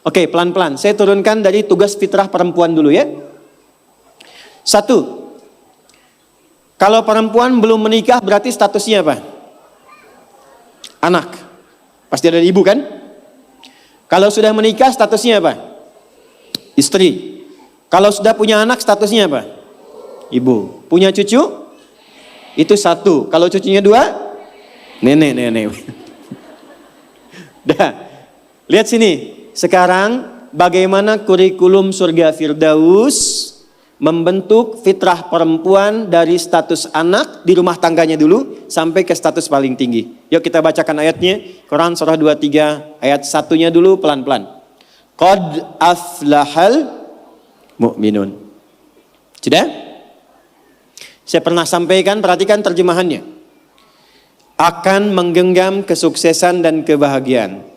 Oke, pelan-pelan. Saya turunkan dari tugas fitrah perempuan dulu ya. 1. Kalau perempuan belum menikah berarti statusnya apa? Anak. Pasti ada ibu kan? Kalau sudah menikah statusnya apa? Istri. Kalau sudah punya anak statusnya apa? Ibu. Punya cucu? Itu 1. Kalau cucunya 2? Nenek. Dah. Lihat sini. Sekarang bagaimana kurikulum surga Firdaus membentuk fitrah perempuan dari status anak di rumah tangganya dulu sampai ke status paling tinggi. Yuk kita bacakan ayatnya. Quran surah 23 ayat 1-nya dulu pelan-pelan. Qad aflahal mu'minun. Sudah? Saya pernah sampaikan, perhatikan terjemahannya. Akan menggenggam kesuksesan dan kebahagiaan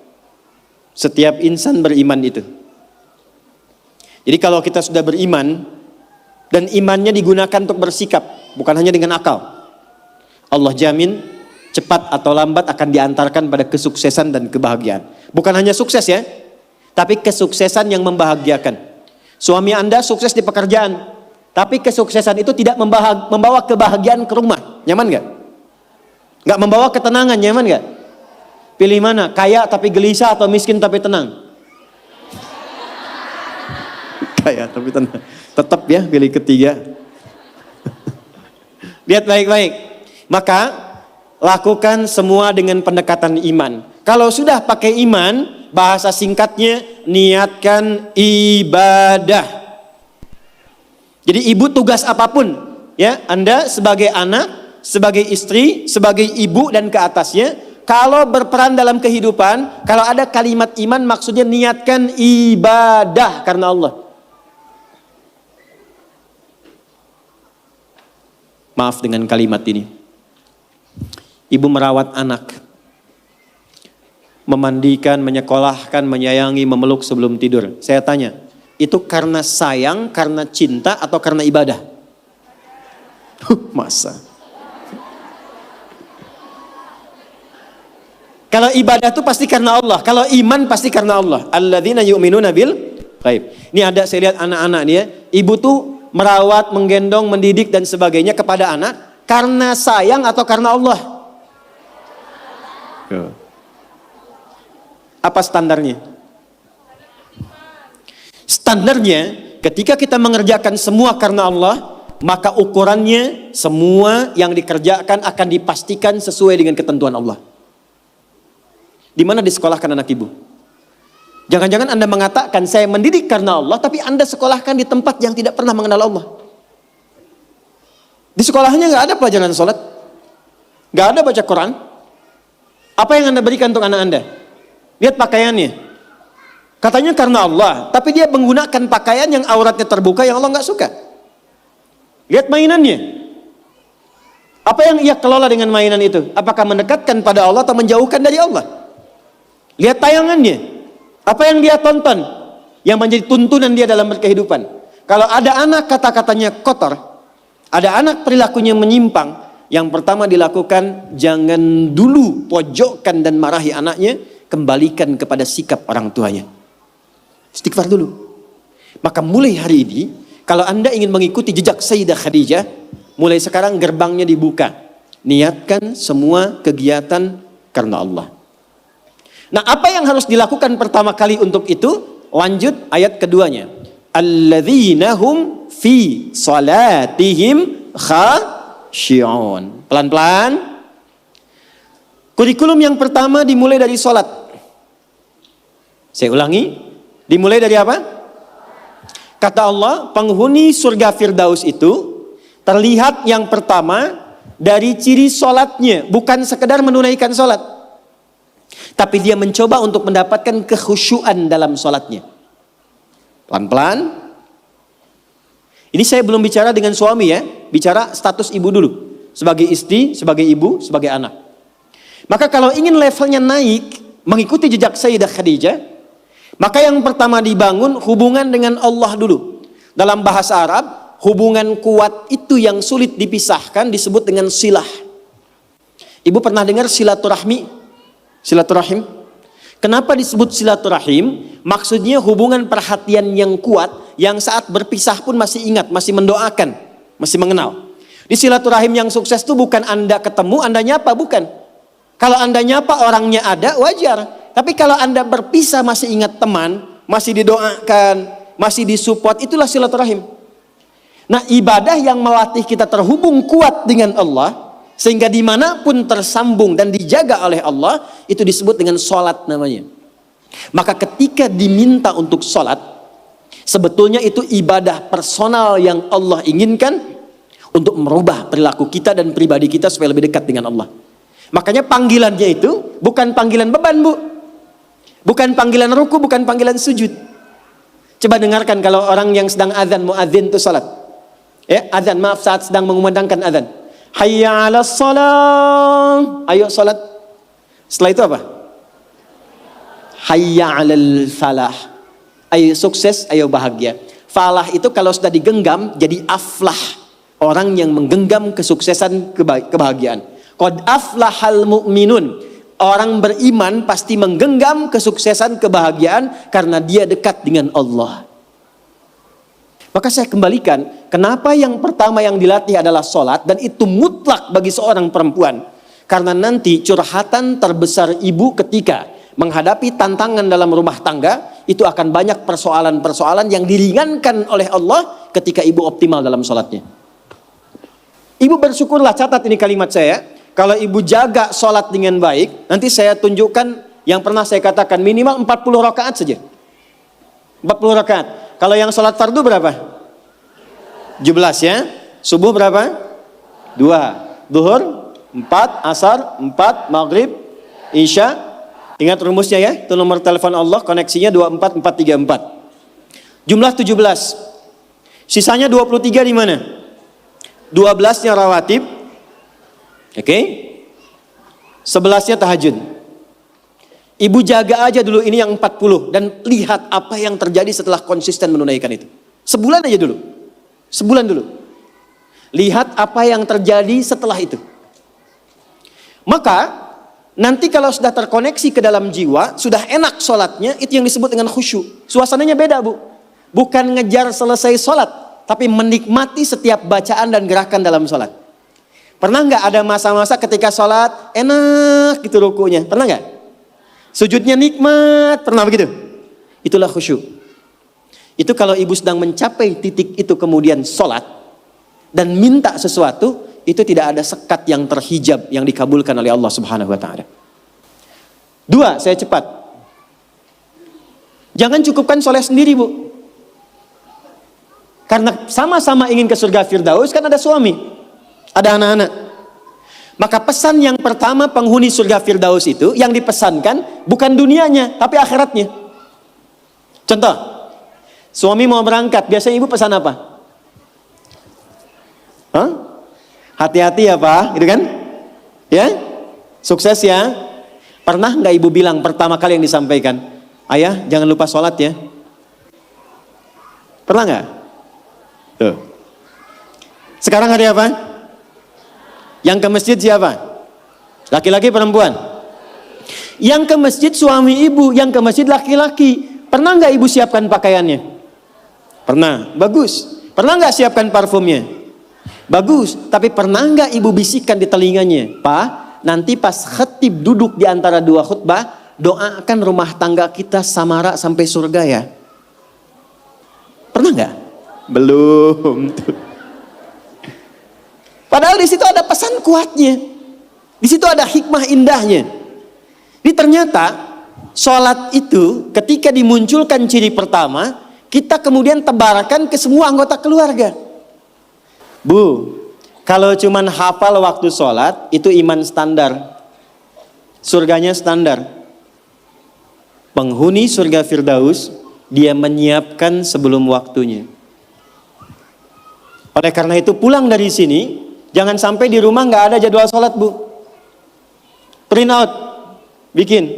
setiap insan beriman itu. Jadi kalau kita sudah beriman dan imannya digunakan untuk bersikap, bukan hanya dengan akal, Allah jamin cepat atau lambat akan diantarkan pada kesuksesan dan kebahagiaan. Bukan hanya sukses ya, tapi kesuksesan yang membahagiakan. Suami Anda sukses di pekerjaan, tapi kesuksesan itu tidak membawa kebahagiaan ke rumah. Nyaman gak? Gak membawa ketenangan, nyaman gak? Pilih mana? Kaya tapi gelisah atau miskin tapi tenang? Kaya tapi tenang. Tetap ya pilih ketiga. Lihat baik-baik. Maka lakukan semua dengan pendekatan iman. Kalau sudah pakai iman, bahasa singkatnya niatkan ibadah. Jadi ibu tugas apapun, ya, Anda sebagai anak, sebagai istri, sebagai ibu dan ke atasnya, kalau berperan dalam kehidupan, kalau ada kalimat iman maksudnya niatkan ibadah karena Allah. Maaf dengan kalimat ini. Ibu merawat anak, memandikan, menyekolahkan, menyayangi, memeluk sebelum tidur. Saya tanya, itu karena sayang, karena cinta, atau karena ibadah? Masa? Kalau ibadah itu pasti karena Allah. Kalau iman pasti karena Allah. Alladzina yu'minuna bil ghaib. Ini ada saya lihat anak-anak nih ya. Ibu tuh merawat, menggendong, mendidik dan sebagainya kepada anak karena sayang atau karena Allah? Apa standarnya? Standarnya ketika kita mengerjakan semua karena Allah, maka ukurannya semua yang dikerjakan akan dipastikan sesuai dengan ketentuan Allah. Di mana disekolahkan anak ibu? Jangan-jangan Anda mengatakan saya mendidik karena Allah, tapi Anda sekolahkan di tempat yang tidak pernah mengenal Allah. Di sekolahnya nggak ada pelajaran sholat, nggak ada baca Quran. Apa yang Anda berikan untuk anak Anda? Lihat pakaiannya. Katanya karena Allah, tapi dia menggunakan pakaian yang auratnya terbuka yang Allah nggak suka. Lihat mainannya. Apa yang ia kelola dengan mainan itu? Apakah mendekatkan pada Allah atau menjauhkan dari Allah? Lihat tayangannya. Apa yang dia tonton yang menjadi tuntunan dia dalam berkehidupan. Kalau ada anak kata-katanya kotor, ada anak perilakunya menyimpang, yang pertama dilakukan jangan dulu pojokkan dan marahi anaknya, kembalikan kepada sikap orang tuanya. Istighfar dulu. Maka mulai hari ini, kalau Anda ingin mengikuti jejak Sayyidah Khadijah, mulai sekarang gerbangnya dibuka. Niatkan semua kegiatan karena Allah. Nah, apa yang harus dilakukan pertama kali untuk itu? Lanjut ayat keduanya. Alladzina hum fi salatihim khashi'un. Pelan-pelan. Kurikulum yang pertama dimulai dari salat. Saya ulangi, dimulai dari apa? Kata Allah, penghuni surga Firdaus itu terlihat yang pertama dari ciri salatnya, bukan sekedar menunaikan salat. Tapi dia mencoba untuk mendapatkan kekhusyuan dalam sholatnya. Pelan-pelan. Ini saya belum bicara dengan suami ya. Bicara status ibu dulu. Sebagai istri, sebagai ibu, sebagai anak. Maka kalau ingin levelnya naik, mengikuti jejak Sayyidah Khadijah, maka yang pertama dibangun hubungan dengan Allah dulu. Dalam bahasa Arab, hubungan kuat itu yang sulit dipisahkan disebut dengan silah. Ibu pernah dengar silaturahmi? Silaturahim. Kenapa disebut silaturahim? Maksudnya hubungan perhatian yang kuat, yang saat berpisah pun masih ingat, masih mendoakan, masih mengenal. Di silaturahim yang sukses itu bukan Anda ketemu, Anda nyapa, bukan. Kalau Anda nyapa orangnya ada, wajar. Tapi kalau Anda berpisah masih ingat teman, masih didoakan, masih disupport, itulah silaturahim. Nah, ibadah yang melatih kita terhubung kuat dengan Allah, sehingga dimanapun tersambung dan dijaga oleh Allah, itu disebut dengan sholat namanya. Maka ketika diminta untuk sholat, sebetulnya itu ibadah personal yang Allah inginkan untuk merubah perilaku kita dan pribadi kita supaya lebih dekat dengan Allah. Makanya panggilannya itu bukan panggilan beban, Bu. Bukan panggilan ruku, bukan panggilan sujud. Coba dengarkan kalau orang yang sedang azan, muadzin itu sholat. Ya, azan, maaf, saat sedang mengumandangkan azan. Hayya 'alas shalah. Ayo salat. Setelah itu apa? Hayya 'alal falah. Ayo sukses, ayo bahagia. Falah itu kalau sudah digenggam jadi aflah. Orang yang menggenggam kesuksesan, kebahagiaan. Qad aflahal mu'minun. Orang beriman pasti menggenggam kesuksesan, kebahagiaan karena dia dekat dengan Allah. Maka saya kembalikan, kenapa yang pertama yang dilatih adalah sholat, dan itu mutlak bagi seorang perempuan. Karena nanti curhatan terbesar ibu ketika menghadapi tantangan dalam rumah tangga, itu akan banyak persoalan-persoalan yang diringankan oleh Allah ketika ibu optimal dalam sholatnya. Ibu bersyukurlah, catat ini kalimat saya, kalau ibu jaga sholat dengan baik, nanti saya tunjukkan yang pernah saya katakan, minimal 40 rakaat saja. 40 rakaat. Kalau yang sholat fardu berapa? 17 ya. Subuh berapa? 2. Zuhur 4, asar 4, maghrib, isya. Ingat rumusnya ya. Itu nomor telepon Allah, koneksinya 24434. Jumlah 17. Sisanya 23 di mana? 12-nya rawatib. Oke. 11-nya tahajud. Ibu jaga aja dulu ini yang 40 dan lihat apa yang terjadi setelah konsisten menunaikan itu. Sebulan aja dulu. Sebulan dulu. Lihat apa yang terjadi setelah itu. Maka nanti kalau sudah terkoneksi ke dalam jiwa, sudah enak sholatnya, itu yang disebut dengan khusyuk. Suasananya beda, Bu. Bukan ngejar selesai sholat, tapi menikmati setiap bacaan dan gerakan dalam sholat. Pernah nggak ada masa-masa ketika sholat enak gitu rukunya? Pernah nggak? Sujudnya nikmat, pernah begitu? Itulah khusyuk. Itu kalau ibu sedang mencapai titik itu kemudian sholat dan minta sesuatu, itu tidak ada sekat yang terhijab yang dikabulkan oleh Allah Subhanahu wa taala. 2, saya cepat. Jangan cukupkan soleh sendiri, Bu. Karena sama-sama ingin ke surga Firdaus, kan ada suami, ada anak-anak. Maka pesan yang pertama penghuni surga Firdaus itu yang dipesankan bukan dunianya tapi akhiratnya. Contoh, suami mau berangkat, biasanya ibu pesan apa? Hah? Hati-hati ya Pak, gitu kan? Ya, sukses ya. Pernah nggak ibu bilang pertama kali yang disampaikan, ayah jangan lupa sholat ya? Pernah nggak? Tuh. Sekarang hari apa? Yang ke masjid siapa? Laki-laki perempuan? Yang ke masjid suami ibu, yang ke masjid laki-laki. Pernah nggak ibu siapkan pakaiannya? Pernah, bagus. Pernah nggak siapkan parfumnya? Bagus. Tapi pernah nggak ibu bisikkan di telinganya, Pak, nanti pas khatib duduk di antara dua khutbah, doakan rumah tangga kita samara sampai surga ya? Pernah nggak? Belum. Padahal di situ ada pesan kuatnya, di situ ada hikmah indahnya. Ini ternyata sholat itu ketika dimunculkan ciri pertama, kita kemudian tebarkan ke semua anggota keluarga. Bu, kalau cuman hafal waktu sholat itu iman standar, surganya standar. Penghuni surga Firdaus dia menyiapkan sebelum waktunya. Oleh karena itu pulang dari sini, jangan sampai di rumah nggak ada jadwal sholat, Bu. Print out, bikin.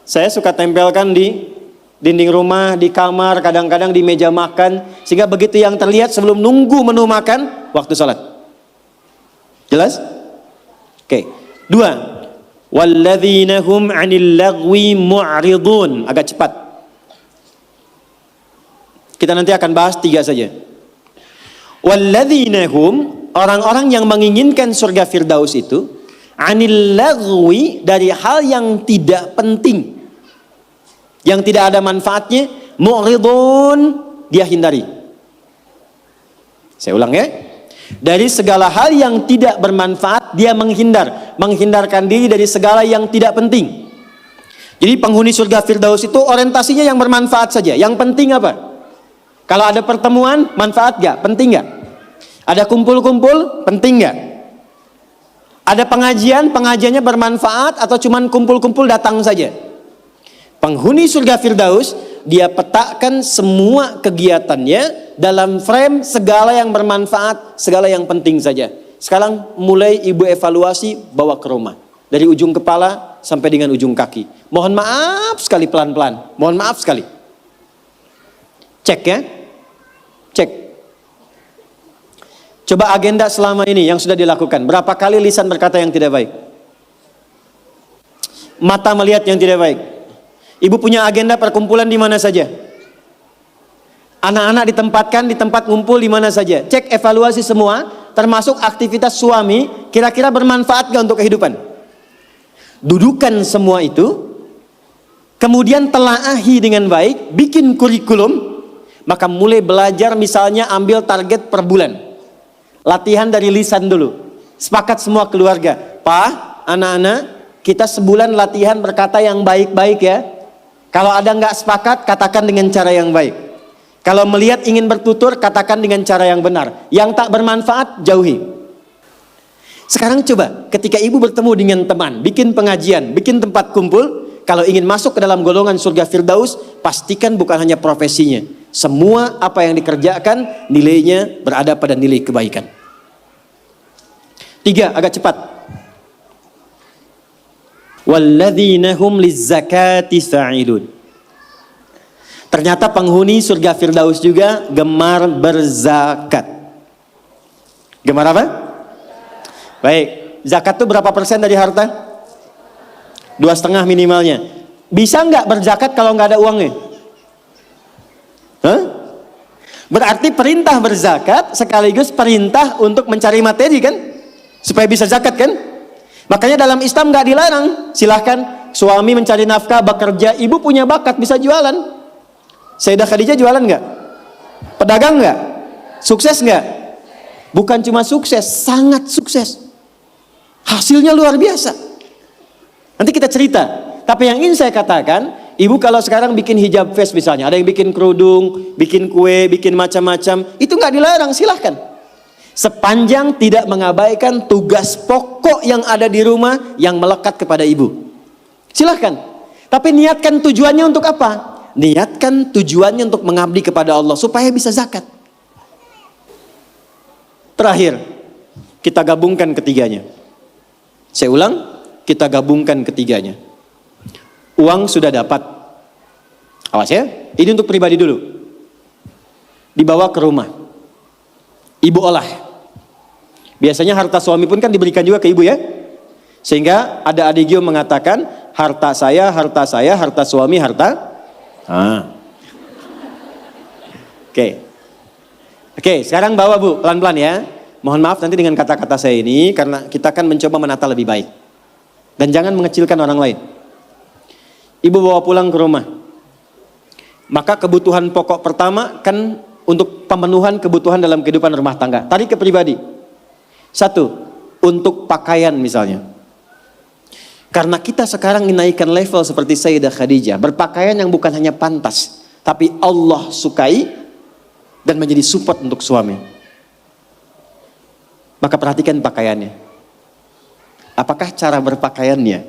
Saya suka tempelkan di dinding rumah, di kamar, kadang-kadang di meja makan, sehingga begitu yang terlihat sebelum nunggu menu makan, waktu sholat. Jelas? Oke. 2, Walladzina hum 'anil lagwi mu'ridun. Agak cepat. Kita nanti akan bahas 3 saja. Walladzina hum, orang-orang yang menginginkan surga Firdaus itu, 'anil lagwi, dari hal yang tidak penting, yang tidak ada manfaatnya, mu'ridun, dia hindari. Saya ulang ya. Dari segala hal yang tidak bermanfaat dia menghindarkan diri dari segala yang tidak penting. Jadi penghuni surga Firdaus itu orientasinya yang bermanfaat saja. Yang penting apa? Kalau ada pertemuan, manfaat gak? Penting gak? Ada kumpul-kumpul, penting gak? Ada pengajiannya bermanfaat atau cuman kumpul-kumpul datang saja? Penghuni surga Firdaus, dia petakan semua kegiatannya dalam frame segala yang bermanfaat, segala yang penting saja. Sekarang mulai ibu evaluasi, bawa ke rumah. Dari ujung kepala sampai dengan ujung kaki. Mohon maaf sekali, pelan-pelan. Mohon maaf sekali. Cek ya. Cek. Coba agenda selama ini yang sudah dilakukan. Berapa kali lisan berkata yang tidak baik? Mata melihat yang tidak baik. Ibu punya agenda perkumpulan di mana saja? Anak-anak ditempatkan di tempat ngumpul di mana saja? Cek evaluasi semua, termasuk aktivitas suami, kira-kira bermanfaat gak untuk kehidupan? Dudukan semua itu, kemudian telaahi dengan baik, bikin kurikulum, maka mulai belajar, misalnya ambil target per bulan. Latihan dari lisan dulu. Sepakat semua keluarga. Pak, anak-anak, kita sebulan latihan berkata yang baik-baik ya. Kalau ada nggak sepakat, katakan dengan cara yang baik. Kalau melihat ingin bertutur, katakan dengan cara yang benar. Yang tak bermanfaat, jauhi. Sekarang coba, ketika ibu bertemu dengan teman, bikin pengajian, bikin tempat kumpul, kalau ingin masuk ke dalam golongan surga Firdaus, pastikan bukan hanya profesinya. Semua apa yang dikerjakan, nilainya berada pada nilai kebaikan. 3, agak cepat. Walladzina hum lizzakati fa'ilun. Ternyata penghuni surga Firdaus juga gemar berzakat. Gemar apa? Baik, zakat itu berapa persen dari harta? 2,5 minimalnya. Bisa nggak berzakat kalau nggak ada uangnya? Hah? Berarti perintah berzakat sekaligus perintah untuk mencari materi kan? Supaya bisa zakat kan? Makanya dalam Islam nggak dilarang. Silahkan suami mencari nafkah, bekerja, ibu punya bakat bisa jualan. Sayyidah Khadijah jualan nggak? Pedagang nggak? Sukses nggak? Bukan cuma sukses, sangat sukses. Hasilnya luar biasa. Nanti kita cerita. Tapi yang ingin saya katakan, ibu kalau sekarang bikin hijab face misalnya, ada yang bikin kerudung, bikin kue, bikin macam-macam, itu nggak dilarang, silahkan. Sepanjang tidak mengabaikan tugas pokok yang ada di rumah yang melekat kepada ibu. Silahkan. Tapi niatkan tujuannya untuk apa? Niatkan tujuannya untuk mengabdi kepada Allah supaya bisa zakat. Terakhir, kita gabungkan ketiganya. Saya ulang, kita gabungkan ketiganya. Uang sudah dapat. Awas ya, ini untuk pribadi dulu. Dibawa ke rumah. Ibu olah. Biasanya harta suami pun kan diberikan juga ke ibu ya. Sehingga ada adigio mengatakan, harta saya, harta suami, harta. Oke, sekarang bawa bu, pelan-pelan ya. Mohon maaf nanti dengan kata-kata saya ini, karena kita akan mencoba menata lebih baik. Dan jangan mengecilkan orang lain. Ibu bawa pulang ke rumah. Maka kebutuhan pokok pertama kan untuk pemenuhan kebutuhan dalam kehidupan rumah tangga. Tarik ke pribadi. 1, untuk pakaian misalnya. Karena kita sekarang menaikkan level seperti Sayyidah Khadijah. Berpakaian yang bukan hanya pantas, tapi Allah sukai dan menjadi support untuk suami. Maka perhatikan pakaiannya. Apakah cara berpakaiannya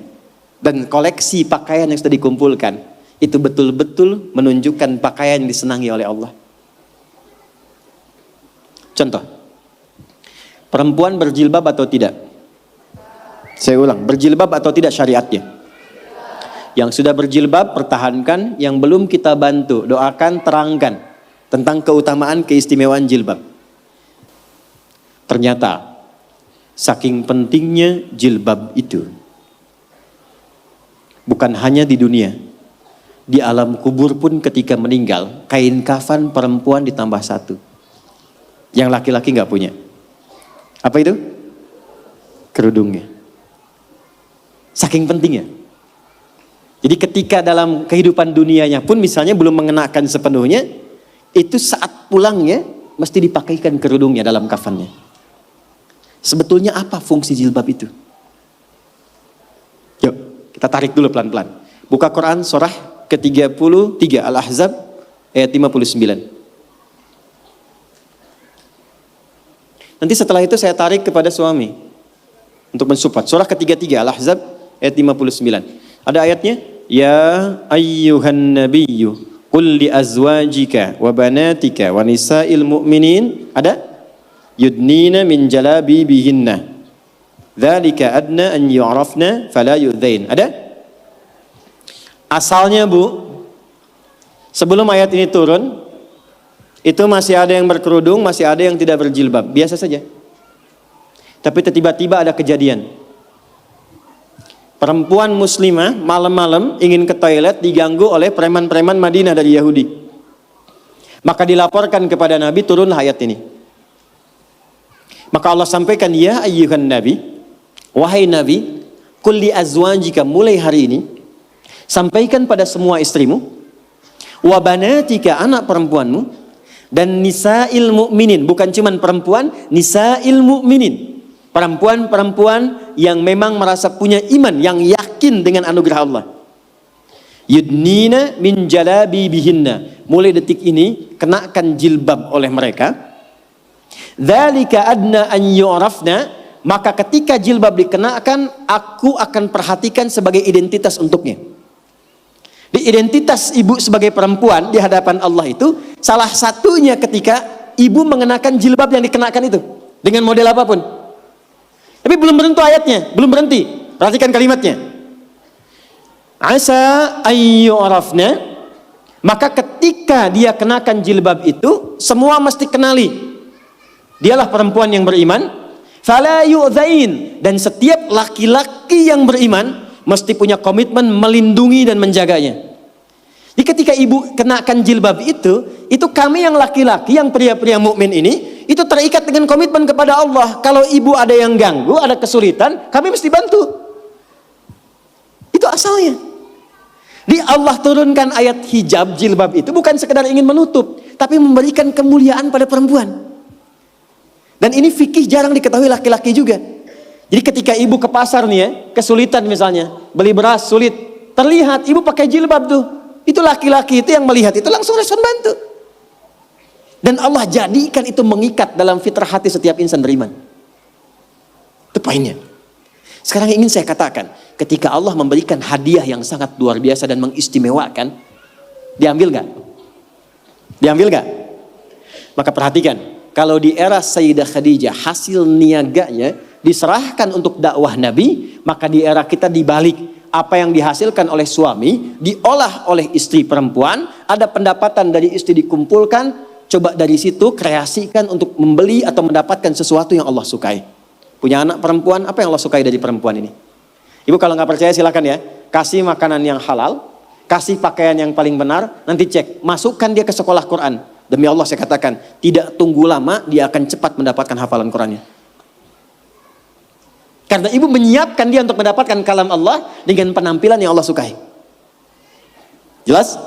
dan koleksi pakaian yang sudah dikumpulkan itu betul-betul menunjukkan pakaian yang disenangi oleh Allah? Contoh, perempuan berjilbab atau tidak? Saya ulang, berjilbab atau tidak syariatnya? Yang sudah berjilbab pertahankan, yang belum kita bantu, doakan, terangkan tentang keutamaan keistimewaan jilbab. Ternyata saking pentingnya jilbab itu, Bukan hanya di dunia, di alam kubur pun ketika meninggal, kain kafan perempuan ditambah satu. Yang laki-laki nggak punya. Apa itu? Kerudungnya. Saking pentingnya. Jadi ketika dalam kehidupan dunianya pun misalnya belum mengenakan sepenuhnya, itu saat pulangnya mesti dipakaikan kerudungnya dalam kafannya. Sebetulnya apa fungsi jilbab itu? Yuk, kita tarik dulu pelan-pelan. Buka Quran surah ke-33 Al-Ahzab ayat 59. Nanti setelah itu saya tarik kepada suami untuk mensupport. Surah ke-33 Al-Ahzab ayat 59. Ada ayatnya, ya ayyuhan nabiyyu qul li azwajika wa banatika wa nisa'il mu'minin. Ada? Yudnina min jalabibihinna. Dzalika adna an yu'rafna fala yu'dzain. Ada? Asalnya Bu, sebelum ayat ini turun, itu masih ada yang berkerudung, masih ada yang tidak berjilbab. Biasa saja. Tapi tiba-tiba ada kejadian. Perempuan muslimah malam-malam ingin ke toilet diganggu oleh preman-preman Madinah dari Yahudi. Maka dilaporkan kepada Nabi, turunlah ayat ini. Maka Allah sampaikan, ya ayyuhan nabi, wahai Nabi, qul li azwajika, mulai hari ini sampaikan pada semua istrimu, wa banatika, anak perempuanmu, dan nisa'il mu'minin, bukan cuman perempuan, nisa'il mu'minin, perempuan-perempuan yang memang merasa punya iman, yang yakin dengan anugerah Allah. Yudnina min jalabibihinna, mulai detik ini kenakan jilbab oleh mereka. Dzalika adna an yu'rafna, maka ketika jilbab dikenakan, aku akan perhatikan sebagai identitas untuknya. Di identitas ibu sebagai perempuan di hadapan Allah itu salah satunya ketika ibu mengenakan jilbab yang dikenakan itu dengan model apapun. Tapi belum berhenti ayatnya, belum berhenti. Perhatikan kalimatnya. Asa ayyurafna, maka ketika dia kenakan jilbab itu, semua mesti kenali dialah perempuan yang beriman. Fala yu'dzain, dan setiap laki-laki yang beriman mesti punya komitmen melindungi dan menjaganya. Jadi ketika ibu kenakan jilbab itu kami yang laki-laki, yang pria-pria mukmin ini, itu terikat dengan komitmen kepada Allah. Kalau ibu ada yang ganggu, ada kesulitan, kami mesti bantu. Itu asalnya. Di Allah turunkan ayat hijab, jilbab itu bukan sekedar ingin menutup, tapi memberikan kemuliaan pada perempuan. Dan ini fikih jarang diketahui laki-laki juga. Jadi ketika ibu ke pasar nih ya, kesulitan misalnya, beli beras sulit, terlihat ibu pakai jilbab tuh. Itu laki-laki itu yang melihat itu langsung respon bantu. Dan Allah jadikan itu mengikat dalam fitrah hati setiap insan beriman. Itu poinnya. Sekarang ingin saya katakan, ketika Allah memberikan hadiah yang sangat luar biasa dan mengistimewakan, diambil gak? Diambil gak? Maka perhatikan, kalau di era Sayyidah Khadijah hasil niaganya diserahkan untuk dakwah Nabi, maka di era kita dibalik. Apa yang dihasilkan oleh suami diolah oleh istri perempuan, ada pendapatan dari istri dikumpulkan, coba dari situ kreasikan untuk membeli atau mendapatkan sesuatu yang Allah sukai. Punya anak perempuan, apa yang Allah sukai dari perempuan ini? Ibu kalau nggak percaya silakan ya, kasih makanan yang halal, kasih pakaian yang paling benar, nanti cek, masukkan dia ke sekolah Quran. Demi Allah saya katakan, tidak tunggu lama dia akan cepat mendapatkan hafalan Qurannya. Karena ibu menyiapkan dia untuk mendapatkan kalam Allah dengan penampilan yang Allah sukai. Jelas?